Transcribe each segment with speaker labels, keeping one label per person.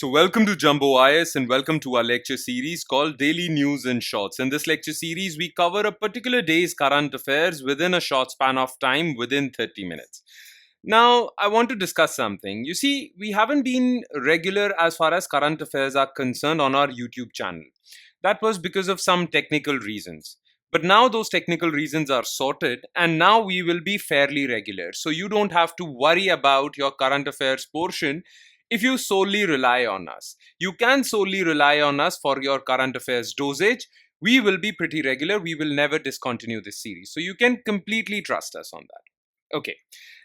Speaker 1: So, welcome to Jumbo IS and welcome to our lecture series called Daily News in Shorts. In this lecture series, we cover a particular day's current affairs within a short span of time within 30 minutes. Now, I want to discuss something. You see, we haven't been regular as far as current affairs are concerned on our YouTube channel. That was because of some technical reasons. But now those technical reasons are sorted and now we will be fairly regular. So you don't have to worry about your current affairs portion if you solely rely on us. You can solely rely on us for your current affairs dosage. We will be pretty regular. We will never discontinue this series. So you can completely trust us on that. Okay.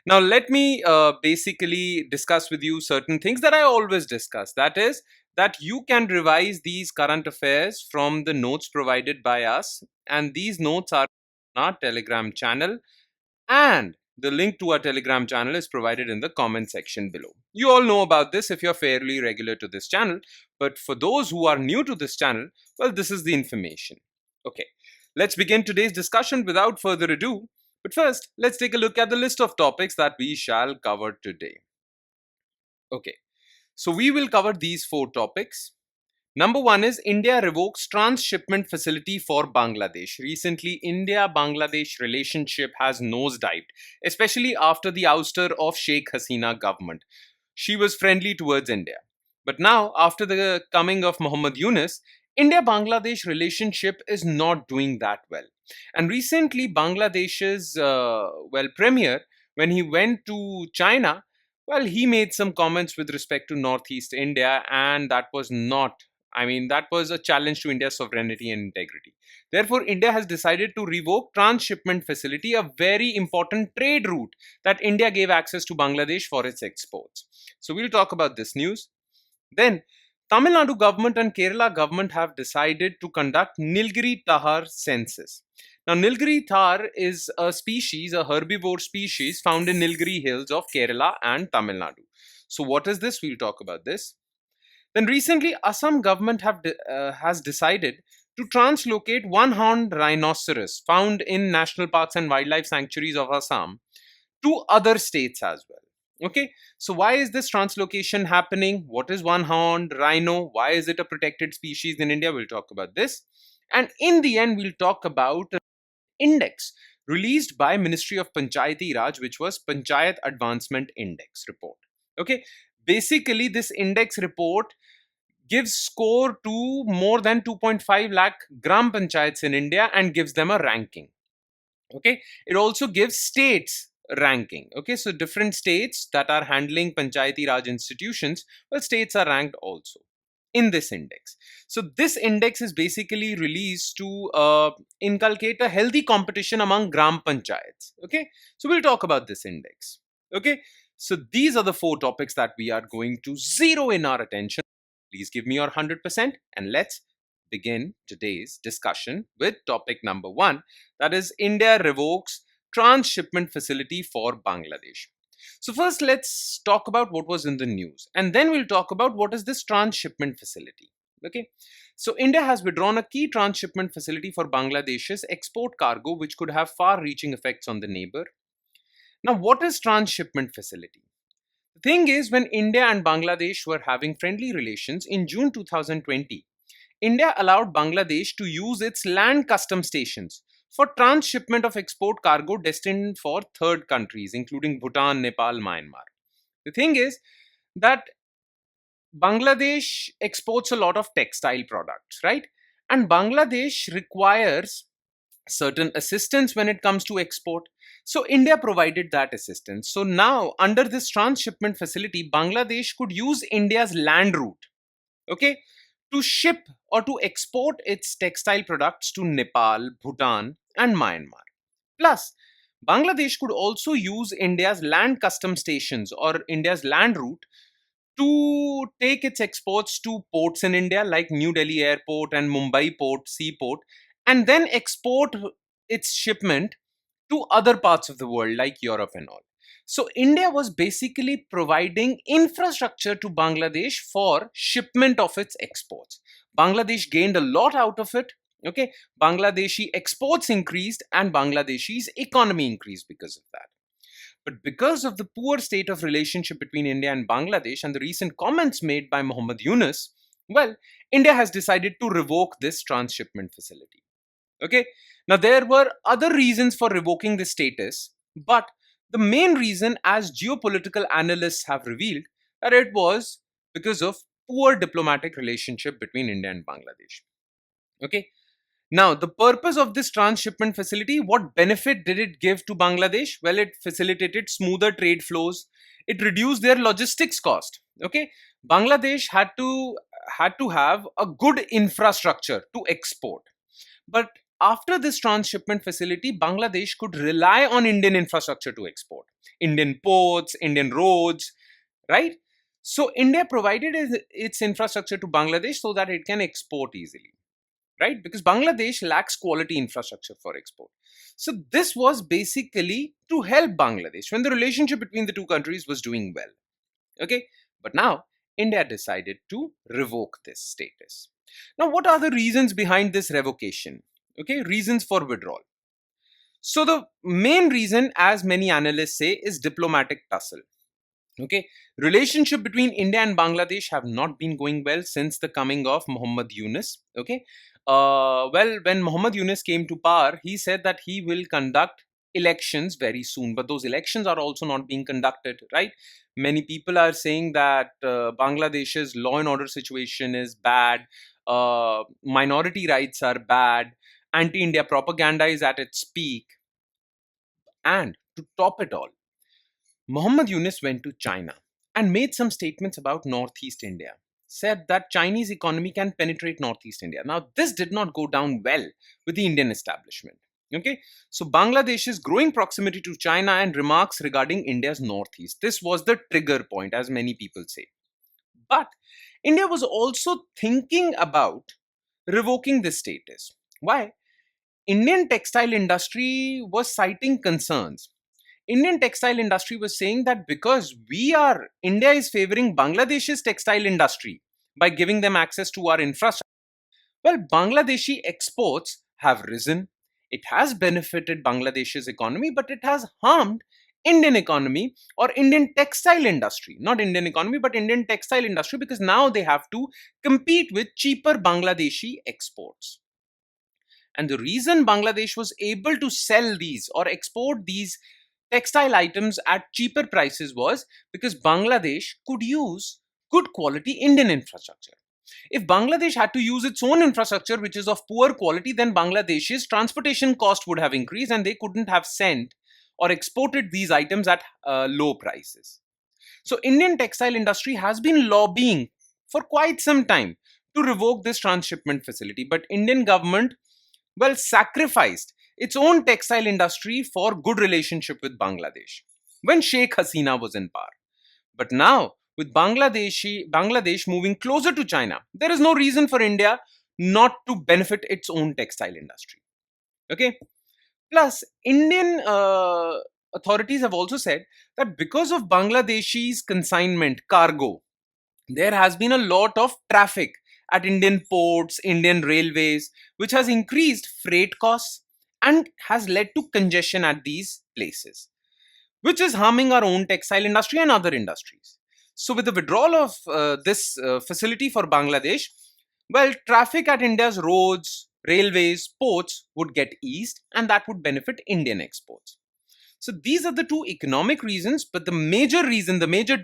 Speaker 1: Now let me basically discuss with you certain things that I always discuss. That is that you can revise these current affairs from the notes provided by us. And these notes are on our Telegram channel, and the link to our Telegram channel is provided in the comment section below. You all know about this if you're fairly regular to this channel, but for those who are new to this channel, well, this is the information. Okay, let's begin today's discussion without further ado. But first, let's take a look at the list of topics that we shall cover today. Okay, so we will cover these 4 topics. Number 1 is India revokes transshipment facility for Bangladesh. Recently, India-Bangladesh relationship has nosedived, especially after the ouster of Sheikh Hasina government. She was friendly towards India. But now, after the coming of Muhammad Yunus, India-Bangladesh relationship is not doing that well. And recently, Bangladesh's premier, when he went to China, well, he made some comments with respect to Northeast India, and that was that was a challenge to India's sovereignty and integrity. Therefore, India has decided to revoke transshipment facility, a very important trade route that India gave access to Bangladesh for its exports. So we'll talk about this news. Then, Tamil Nadu government and Kerala government have decided to conduct Nilgiri Tahr census. Now, Nilgiri Tahr is a species, a herbivore species found in Nilgiri hills of Kerala and Tamil Nadu. So what is this? We'll talk about this. Then recently, Assam government has decided to translocate one-horned rhinoceros found in national parks and wildlife sanctuaries of Assam to other states as well. Okay, so why is this translocation happening? What is one-horned rhino? Why is it a protected species in India? We'll talk about this. And in the end, we'll talk about an index released by Ministry of Panchayat Raj, which was Panchayat Advancement Index report. Okay, basically this index report gives score to more than 2.5 lakh gram panchayats in India and gives them a ranking. Okay, it also gives states ranking. Okay, so different states that are handling Panchayati Raj institutions, well, states are ranked also in this index. So this index is basically released to inculcate a healthy competition among gram panchayats. Okay, so we'll talk about this index. Okay, so these are the 4 topics that we are going to zero in our attention. Please give me your 100% and let's begin today's discussion with topic number 1, that is India revokes transshipment facility for Bangladesh. So first let's talk about what was in the news and then we'll talk about what is this transshipment facility. Okay, so India has withdrawn a key transshipment facility for Bangladesh's export cargo which could have far-reaching effects on the neighbor. Now what is transshipment facility? The thing is, when India and Bangladesh were having friendly relations in June 2020, India allowed Bangladesh to use its land custom stations for transshipment of export cargo destined for third countries, including Bhutan, Nepal, Myanmar. The thing is that Bangladesh exports a lot of textile products, right? And Bangladesh requires certain assistance when it comes to export. So India provided that assistance. So now under this transshipment facility, Bangladesh could use India's land route, okay, to ship or to export its textile products to Nepal, Bhutan and Myanmar. Plus, Bangladesh could also use India's land custom stations or India's land route to take its exports to ports in India like New Delhi Airport and Mumbai Port, Seaport, and then export its shipment to other parts of the world like Europe and all. So India was basically providing infrastructure to Bangladesh for shipment of its exports. Bangladesh gained a lot out of it. Okay, Bangladeshi exports increased and Bangladeshi's economy increased because of that. But because of the poor state of relationship between India and Bangladesh and the recent comments made by Muhammad Yunus, well, India has decided to revoke this transshipment facility. Okay. Now, there were other reasons for revoking this status, but the main reason, as geopolitical analysts have revealed, that it was because of poor diplomatic relationship between India and Bangladesh. Okay. Now, the purpose of this transshipment facility, what benefit did it give to Bangladesh? Well, it facilitated smoother trade flows. It reduced their logistics cost. Okay. Bangladesh had to have a good infrastructure to export. But after this transshipment facility, Bangladesh could rely on Indian infrastructure to export. Indian ports, Indian roads, right? So India provided its infrastructure to Bangladesh so that it can export easily, right? Because Bangladesh lacks quality infrastructure for export. So this was basically to help Bangladesh when the relationship between the two countries was doing well. Okay. But now India decided to revoke this status. Now, what are the reasons behind this revocation? Okay, reasons for withdrawal. So, the main reason, as many analysts say, is diplomatic tussle. Okay, relationship between India and Bangladesh have not been going well since the coming of Muhammad Yunus. Okay, well, when Muhammad Yunus came to power, he said that he will conduct elections very soon, but those elections are also not being conducted, right? Many people are saying that Bangladesh's law and order situation is bad, minority rights are bad, anti-India propaganda is at its peak, and to top it all, Muhammad Yunus went to China and made some statements about Northeast India. Said that Chinese economy can penetrate Northeast India. Now, this did not go down well with the Indian establishment. Okay, so Bangladesh's growing proximity to China and remarks regarding India's Northeast. This was the trigger point, as many people say. But India was also thinking about revoking this status. Why? Indian textile industry was citing concerns. Indian textile industry was saying that because India is favoring Bangladesh's textile industry by giving them access to our infrastructure. Well, Bangladeshi exports have risen. It has benefited Bangladesh's economy, but it has harmed Indian economy or Indian textile industry. Not Indian economy, but Indian textile industry, because now they have to compete with cheaper Bangladeshi exports. And the reason Bangladesh was able to sell these or export these textile items at cheaper prices was because Bangladesh could use good quality Indian infrastructure. If Bangladesh had to use its own infrastructure, which is of poor quality, then Bangladesh's transportation cost would have increased and they couldn't have sent or exported these items at low prices. So Indian textile industry has been lobbying for quite some time to revoke this transshipment facility, but Indian government, well, sacrificed its own textile industry for good relationship with Bangladesh when Sheikh Hasina was in power. But now, with Bangladesh moving closer to China, there is no reason for India not to benefit its own textile industry. Okay. Plus, Indian authorities have also said that because of Bangladeshi's consignment cargo, there has been a lot of traffic at Indian ports, Indian railways, which has increased freight costs and has led to congestion at these places, which is harming our own textile industry and other industries. So, with the withdrawal of this facility for Bangladesh, well, traffic at India's roads, railways, ports would get eased, and that would benefit Indian exports. So these are the two economic reasons, but the major reason, the major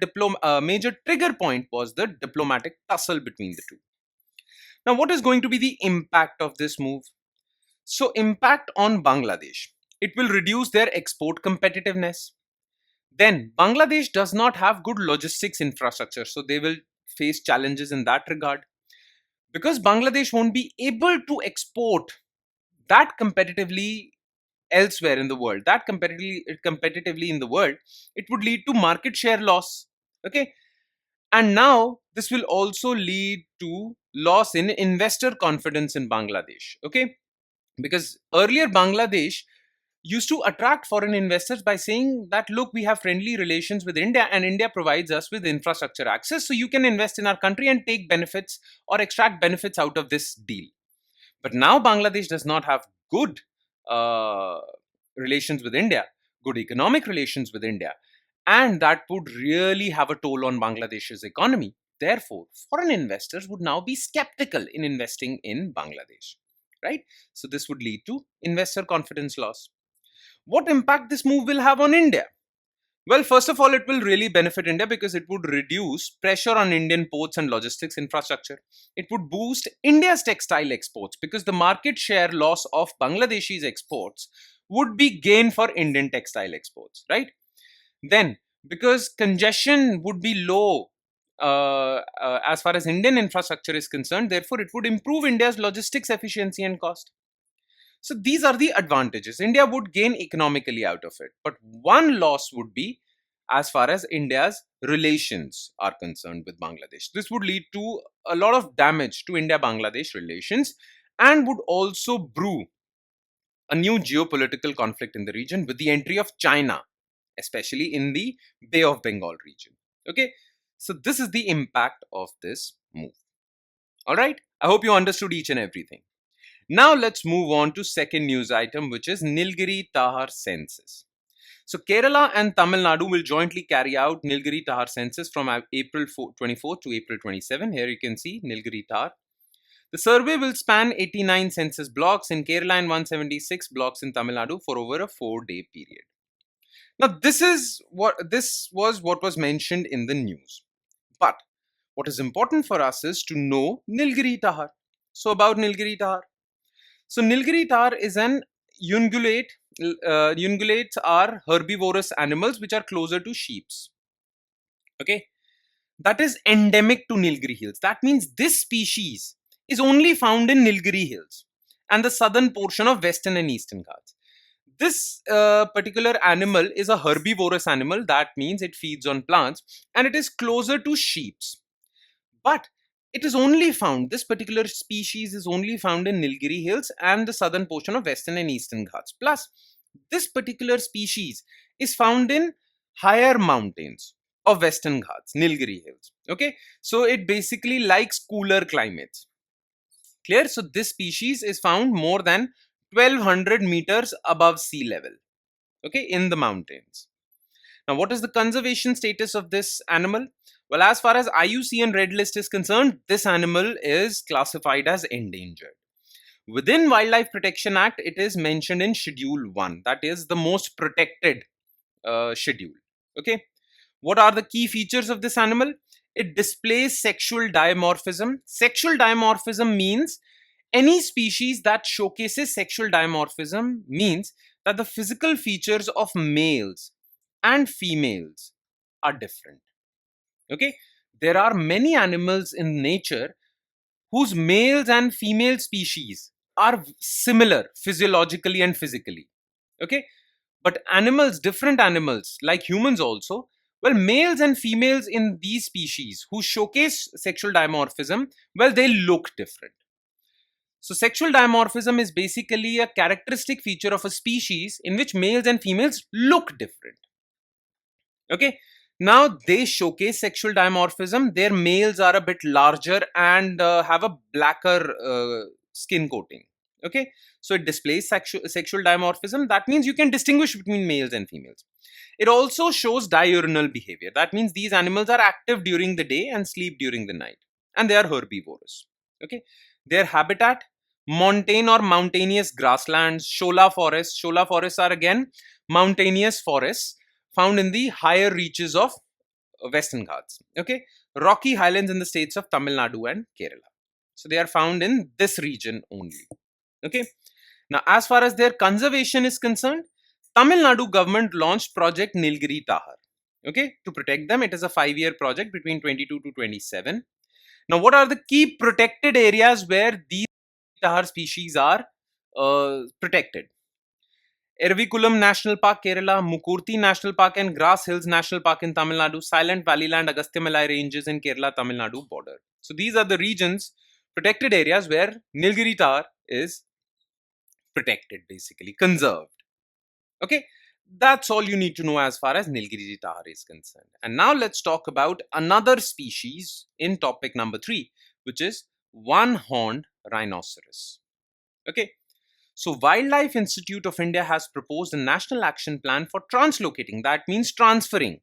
Speaker 1: trigger point was the diplomatic tussle between the two. Now, what is going to be the impact of this move? So, impact on Bangladesh. It will reduce their export competitiveness. Then, Bangladesh does not have good logistics infrastructure, so they will face challenges in that regard. Because Bangladesh won't be able to export that competitively elsewhere in the world, that competitively in the world, it would lead to market share loss. Okay. And now this will also lead to loss in investor confidence in Bangladesh. Okay. Because earlier Bangladesh used to attract foreign investors by saying that, look, we have friendly relations with India and India provides us with infrastructure access, so you can invest in our country and take benefits or extract benefits out of this deal. But now Bangladesh does not have good relations with India, good economic relations with India, and that would really have a toll on Bangladesh's economy. Therefore, foreign investors would now be skeptical in investing in Bangladesh, right? So this would lead to investor confidence loss. What impact this move will have on India? Well, first of all, it will really benefit India because it would reduce pressure on Indian ports and logistics infrastructure. It would boost India's textile exports because the market share loss of Bangladeshi's exports would be gain for Indian textile exports, right? Then, because congestion would be low as far as Indian infrastructure is concerned, therefore, it would improve India's logistics efficiency and cost. So these are the advantages. India would gain economically out of it. But one loss would be as far as India's relations are concerned with Bangladesh. This would lead to a lot of damage to India-Bangladesh relations and would also brew a new geopolitical conflict in the region with the entry of China, especially in the Bay of Bengal region. Okay, so this is the impact of this move. All right, I hope you understood each and everything. Now let's move on to second news item, which is Nilgiri Tahr census. So Kerala and Tamil Nadu will jointly carry out Nilgiri Tahr census from April 24 to April 27. Here you can see Nilgiri Tahr. The survey will span 89 census blocks in Kerala and 176 blocks in Tamil Nadu for over a 4-day period. Now this was what was mentioned in the news. But what is important for us is to know Nilgiri Tahr. So about Nilgiri Tahr. So Nilgiri Tahr is an ungulate. Ungulates are herbivorous animals which are closer to sheep. Okay, that is endemic to Nilgiri Hills. That means this species is only found in Nilgiri Hills and the southern portion of Western and Eastern Ghats. This particular animal is a herbivorous animal. That means it feeds on plants and it is closer to sheep. But it is only found, this particular species is only found in Nilgiri Hills and the southern portion of Western and Eastern Ghats. Plus, this particular species is found in higher mountains of Western Ghats, Nilgiri Hills. Okay, so it basically likes cooler climates. Clear? So this species is found more than 1200 meters above sea level. Okay, in the mountains. Now, what is the conservation status of this animal? Well, as far as IUCN Red List is concerned, this animal is classified as endangered. Within Wildlife Protection Act, it is mentioned in Schedule 1. That is the most protected schedule. Okay. What are the key features of this animal? It displays sexual dimorphism. Sexual dimorphism means any species that showcases sexual dimorphism means that the physical features of males and females are different. Okay, there are many animals in nature whose males and female species are similar physiologically and physically. Okay, but animals, different animals like humans also, well, males and females in these species who showcase sexual dimorphism, well, they look different. So sexual dimorphism is basically a characteristic feature of a species in which males and females look different. Okay, now they showcase sexual dimorphism. Their males are a bit larger and have a blacker skin coating. Okay, so it displays sexual dimorphism. That means you can distinguish between males and females. It also shows diurnal behavior. That means these animals are active during the day and sleep during the night, and they are herbivorous. Okay, their habitat: montane or mountainous grasslands, shola forests. Shola forests are again mountainous forests found in the higher reaches of Western Ghats. Okay, rocky highlands in the states of Tamil Nadu and Kerala. So they are found in this region only. Okay, now as far as their conservation is concerned, Tamil Nadu government launched Project Nilgiri Tahr. Okay, to protect them. It is a 5-year project between 22 to 27. Now, what are the key protected areas where these Tahr species are protected? Ervikulam National Park, Kerala; Mukurthi National Park and Grass Hills National Park in Tamil Nadu; Silent Valley Land, Agastyamalai Ranges in Kerala, Tamil Nadu border. So these are the regions, protected areas where Nilgiri Tahr is protected, basically conserved. Okay, that's all you need to know as far as Nilgiri Tahr is concerned. And now let's talk about another species in topic number 3, which is one-horned rhinoceros. Okay, So Wildlife Institute of India has proposed a national action plan for translocating, that means transferring,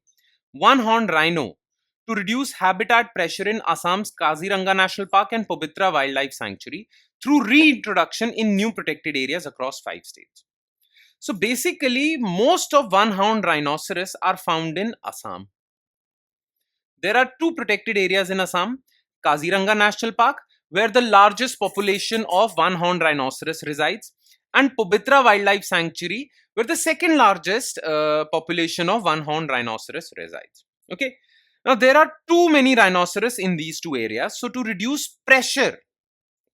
Speaker 1: one-horned rhino to reduce habitat pressure in Assam's Kaziranga National Park and Pabitra Wildlife Sanctuary through reintroduction in new protected areas across 5 states. So basically, most of one-horned rhinoceros are found in Assam. There are 2 protected areas in Assam, Kaziranga National Park, where the largest population of one-horned rhinoceros resides, and Pabitra Wildlife Sanctuary, where the second largest population of one-horned rhinoceros resides. Okay. Now, there are too many rhinoceros in these 2 areas. So, to reduce pressure,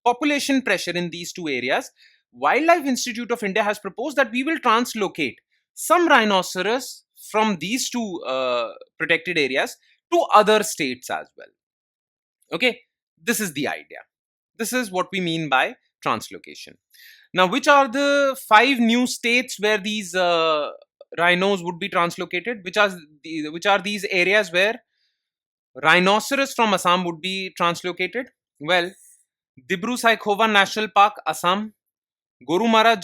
Speaker 1: population pressure in these 2 areas, Wildlife Institute of India has proposed that we will translocate some rhinoceros from these 2 protected areas to other states as well. Okay, this is the idea. This is what we mean by translocation. Now, which are the 5 new states where these rhinos would be translocated? Which are these areas where rhinoceros from Assam would be translocated? Well, Dibru-Saikhowa National Park, Assam; Gorumara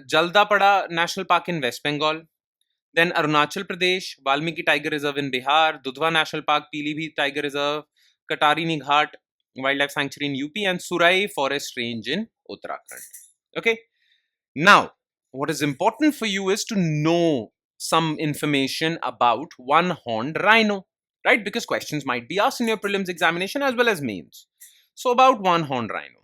Speaker 1: Jaldapada National Park in West Bengal; then Arunachal Pradesh, Valmiki Tiger Reserve in Bihar, Dudhwa National Park, Pilibhit Tiger Reserve, Katarini Ghat Wildlife Sanctuary in UP, and Surai Forest Range in Uttarakhand. Okay. Now, what is important for you is to know some information about one-horned rhino, right? Because questions might be asked in your prelims examination as well as mains. So, about one-horned rhino.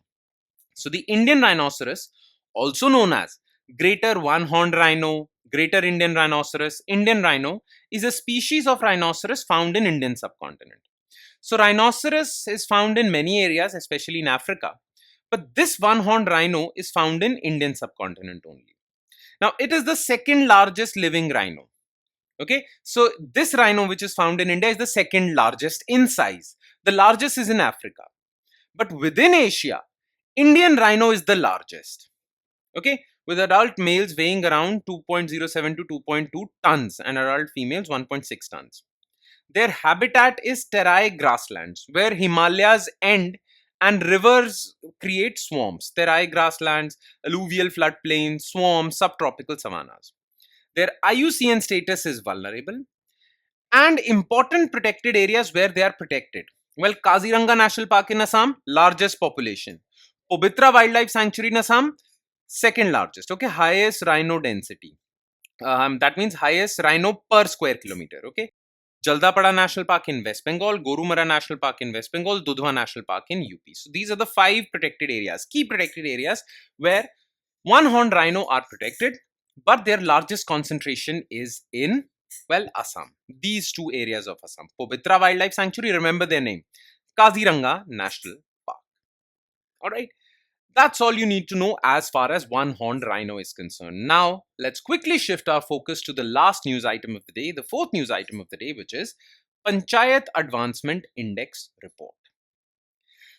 Speaker 1: So, the Indian rhinoceros, also known as greater one-horned rhino, greater Indian rhinoceros, Indian rhino, is a species of rhinoceros found in Indian subcontinent. So, rhinoceros is found in many areas, especially in Africa. But this one-horned rhino is found in Indian subcontinent only. Now, it is the second largest living rhino. Okay, so this rhino which is found in India is the second largest in size. The largest is in Africa. But within Asia, Indian rhino is the largest. Okay, with adult males weighing around 2.07 to 2.2 tons and adult females 1.6 tons. Their habitat is terai grasslands, where Himalayas end and rivers create swamps. Terai grasslands, alluvial floodplains, swamps, subtropical savannas. Their IUCN status is vulnerable, and important protected areas where they are protected. Well, Kaziranga National Park in Assam, largest population. Pabitra Wildlife Sanctuary in Assam, second largest. Okay, highest rhino density. That means highest rhino per square kilometer. Okay. Jaldapada National Park in West Bengal, Gorumara National Park in West Bengal, Dudhwa National Park in UP. So these are the 5 protected areas, key protected areas where one-horned rhino are protected, but their largest concentration is in, well, Assam. These 2 areas of Assam. Pabitra Wildlife Sanctuary, remember their name. Kaziranga National Park. Alright. That's all you need to know as far as one-horned rhino is concerned. Now, let's quickly shift our focus to the last news item of the day, the 4th news item of the day, which is Panchayat Advancement Index report.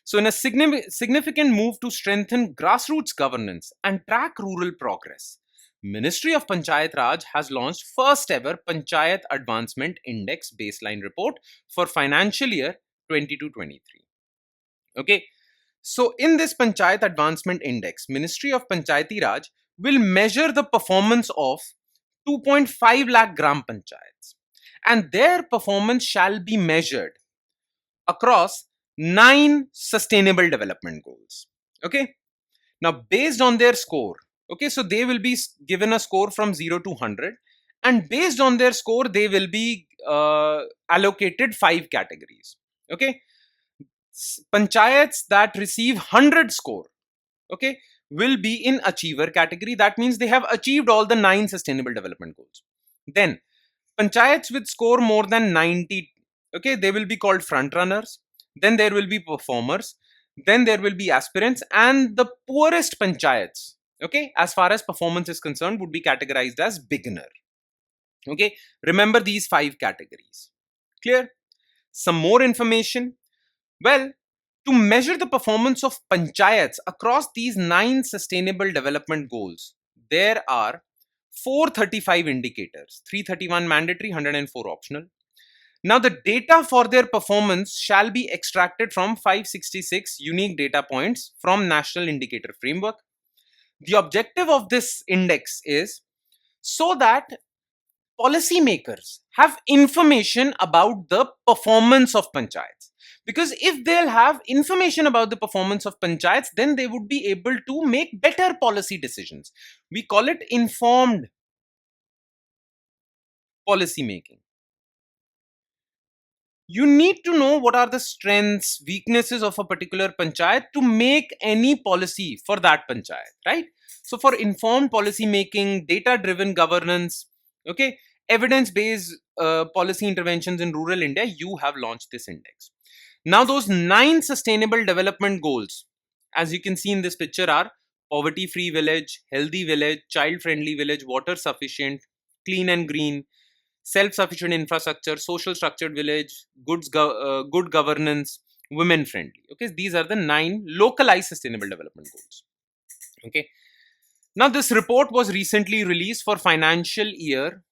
Speaker 1: So, in a significant move to strengthen grassroots governance and track rural progress, Ministry of Panchayat Raj has launched first ever Panchayat Advancement Index baseline report for financial year 22-23. Okay. So, in this Panchayat Advancement Index, Ministry of Panchayati Raj will measure the performance of 2.5 lakh gram panchayats, and their performance shall be measured across 9 sustainable development goals. Okay. Now, based on their score, okay, so they will be given a score from 0 to 100, and based on their score, they will be allocated 5 categories. Okay. Panchayats that receive 100 score, okay, will be in achiever category. That means they have achieved all the 9 sustainable development goals. Then panchayats with score more than 90, okay, they will be called front runners. Then there will be performers. Then there will be aspirants, and the poorest panchayats, okay, as far as performance is concerned, would be categorized as beginner. Okay, remember these 5 categories. Clear? Some more information. Well, to measure the performance of panchayats across these 9 sustainable development goals, there are 435 indicators, 331 mandatory, 104 optional. Now, the data for their performance shall be extracted from 566 unique data points from National Indicator Framework. The objective of this index is so that policymakers have information about the performance of panchayats. Because if they'll have information about the performance of panchayats, then they would be able to make better policy decisions. We call it informed policy making. You need to know what are the strengths, weaknesses of a particular panchayat to make any policy for that panchayat, right? So for informed policy making, data driven governance, okay, evidence based policy interventions in rural India, you have launched this index. Now those 9 sustainable development goals, as you can see in this picture, are poverty free village, healthy village, child friendly village, water sufficient, clean and green, self-sufficient infrastructure, social structured village, good governance, women friendly. Okay, these are the 9 localized sustainable development goals. Okay, now this report was recently released for financial year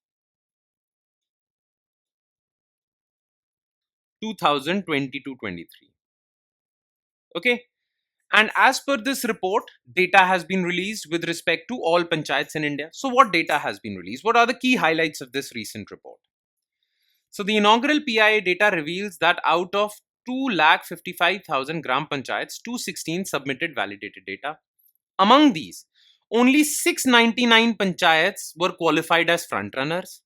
Speaker 1: 2022-23. Okay, and as per this report, data has been released with respect to all panchayats in India. So what data has been released? What are the key highlights of this recent report? So the inaugural PIA data reveals that out of 2,55,000 gram panchayats, 216 submitted validated data. Among these, only 699 panchayats were qualified as frontrunners,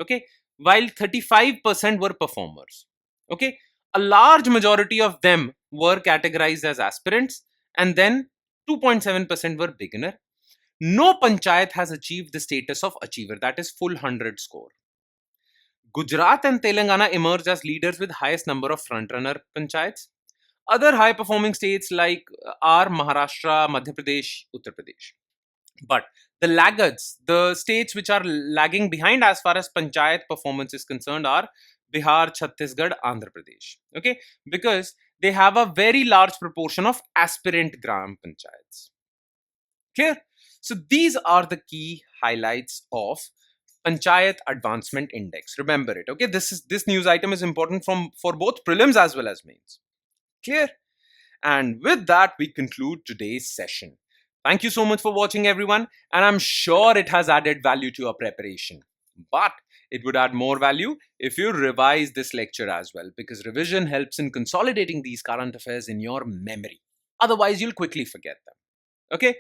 Speaker 1: okay, while 35% were performers. Okay, a large majority of them were categorized as aspirants, and then 2.7% were beginner. No panchayat has achieved the status of achiever, that is full 100 score. Gujarat and Telangana emerged as leaders with highest number of frontrunner panchayats. Other high performing states like are Maharashtra, Madhya Pradesh, Uttar Pradesh. But the laggards, the states which are lagging behind as far as panchayat performance is concerned, are Bihar, Chhattisgarh, Andhra Pradesh. Okay, because they have a very large proportion of aspirant gram panchayats. Clear? So these are the key highlights of Panchayat Advancement Index. Remember it. Okay, this news item is important for both prelims as well as mains. Clear? And with that, we conclude today's session. Thank you so much for watching, everyone, and I'm sure it has added value to your preparation. But it would add more value if you revise this lecture as well, because revision helps in consolidating these current affairs in your memory. Otherwise, you'll quickly forget them. Okay?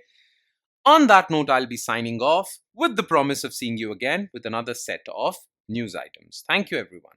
Speaker 1: On that note, I'll be signing off with the promise of seeing you again with another set of news items. Thank you, everyone.